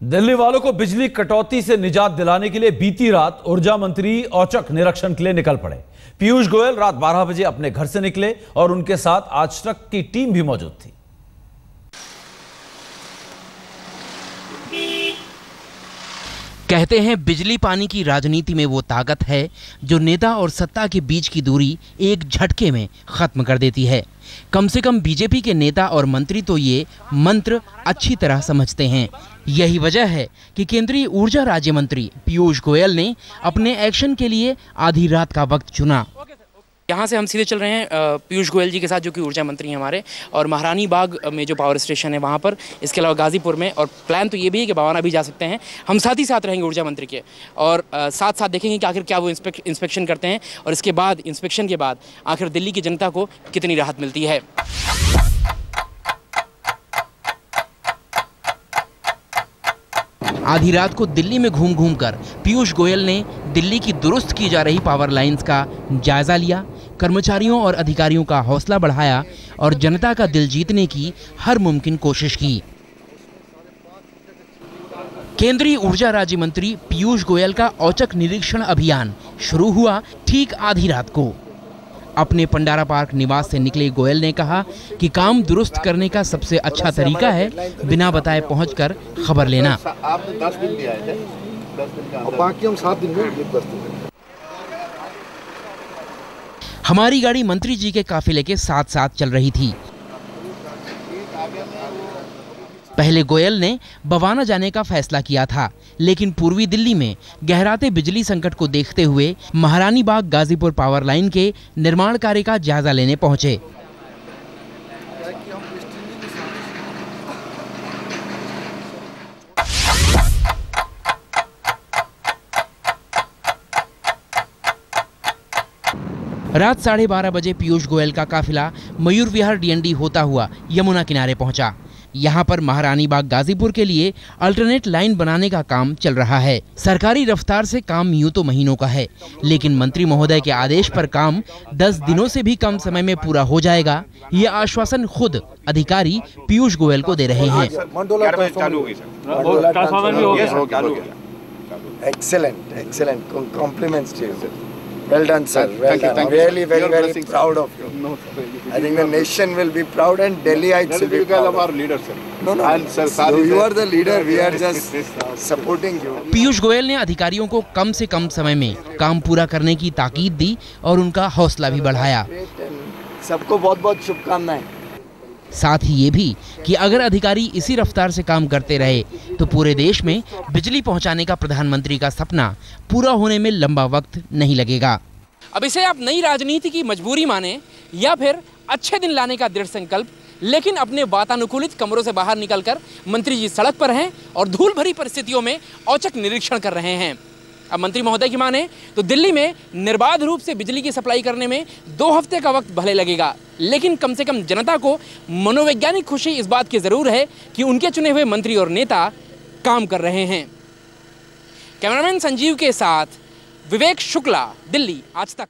दिल्ली वालों को बिजली कटौती से निजात दिलाने के लिए बीती रात ऊर्जा मंत्री औचक निरीक्षण के लिए निकल पड़े। पीयूष गोयल रात 12 बजे अपने घर से निकले और उनके साथ आज तक की टीम भी मौजूद थी। कहते हैं बिजली पानी की राजनीति में वो ताकत है जो नेता और सत्ता के बीच की दूरी एक झटके में खत्म कर देती है। कम से कम बीजेपी के नेता और मंत्री तो ये मंत्र अच्छी तरह समझते हैं। यही वजह है कि केंद्रीय ऊर्जा राज्य मंत्री पीयूष गोयल ने अपने एक्शन के लिए आधी रात का वक्त चुना। यहाँ से हम सीधे चल रहे हैं पीयूष गोयल जी के साथ, जो कि ऊर्जा मंत्री हैं हमारे, और महारानी बाग में जो पावर स्टेशन है वहाँ पर, इसके अलावा गाजीपुर में, और प्लान तो ये भी है कि बवाना भी जा सकते हैं। हम साथ ही साथ रहेंगे ऊर्जा मंत्री के, और साथ साथ देखेंगे कि आखिर क्या वो इंस्पेक्शन करते हैं, और इसके बाद इंस्पेक्शन के बाद आखिर दिल्ली की जनता को कितनी राहत मिलती है। आधी रात को दिल्ली में घूम घूम कर पीयूष गोयल ने दिल्ली की दुरुस्त की जा रही पावर लाइंस का जायजा लिया, कर्मचारियों और अधिकारियों का हौसला बढ़ाया और जनता का दिल जीतने की हर मुमकिन कोशिश की। केंद्रीय ऊर्जा राज्य मंत्री पीयूष गोयल का औचक निरीक्षण अभियान शुरू हुआ ठीक आधी रात को। अपने पंडारा पार्क निवास से निकले गोयल ने कहा कि काम दुरुस्त करने का सबसे अच्छा तरीका है बिना बताए पहुंचकर खबर लेना। आपने 10 दिन दिया है, 10 दिन का, बाकी हम 7 दिन में 10 दिन। हमारी गाड़ी मंत्री जी के काफिले के साथ साथ चल रही थी। पहले गोयल ने बवाना जाने का फैसला किया था, लेकिन पूर्वी दिल्ली में गहराते बिजली संकट को देखते हुए महारानी बाग गाजीपुर पावर लाइन के निर्माण कार्य का जायजा लेने पहुंचे। रात 12:30 बजे पीयूष गोयल का काफिला मयूर विहार डीएनडी होता हुआ यमुना किनारे पहुंचा। यहाँ पर महारानी बाग गाजीपुर के लिए अल्टरनेट लाइन बनाने का काम चल रहा है। सरकारी रफ्तार से काम यूं तो महीनों का है, लेकिन मंत्री महोदय के आदेश पर काम 10 दिनों से भी कम समय में पूरा हो जाएगा। ये आश्वासन खुद अधिकारी पीयूष गोयल को दे रहे हैं। Excellent. Compliments to you. Well done, sir. Well done. Really, very proud of you. I think the nation will be proud and Delhiites will be proud. Because of our leader, sir. No. So you are the leader. We are just supporting you. Piyush Goyal ने अधिकारियों को कम से कम समय में काम पूरा करने की ताकीद दी और उनका हौसला भी बढ़ाया। सबको बहुत शुभकामनाएं। साथ ही ये भी कि अगर अधिकारी इसी रफ्तार से काम करते रहे तो पूरे देश में बिजली पहुंचाने का प्रधानमंत्री का सपना पूरा होने में लंबा वक्त नहीं लगेगा। अब इसे आप नई राजनीति की मजबूरी माने या फिर अच्छे दिन लाने का दृढ़ संकल्प, लेकिन अपने वातानुकूलित कमरों से बाहर निकलकर मंत्री जी सड़क पर हैं और धूल भरी परिस्थितियों में औचक निरीक्षण कर रहे हैं। अब मंत्री महोदय की माने तो दिल्ली में निर्बाध रूप से बिजली की सप्लाई करने में 2 हफ्ते का वक्त भले लगेगा, लेकिन कम से कम जनता को मनोवैज्ञानिक खुशी इस बात की जरूर है कि उनके चुने हुए मंत्री और नेता काम कर रहे हैं। कैमरामैन संजीव के साथ विवेक शुक्ला, दिल्ली आज तक।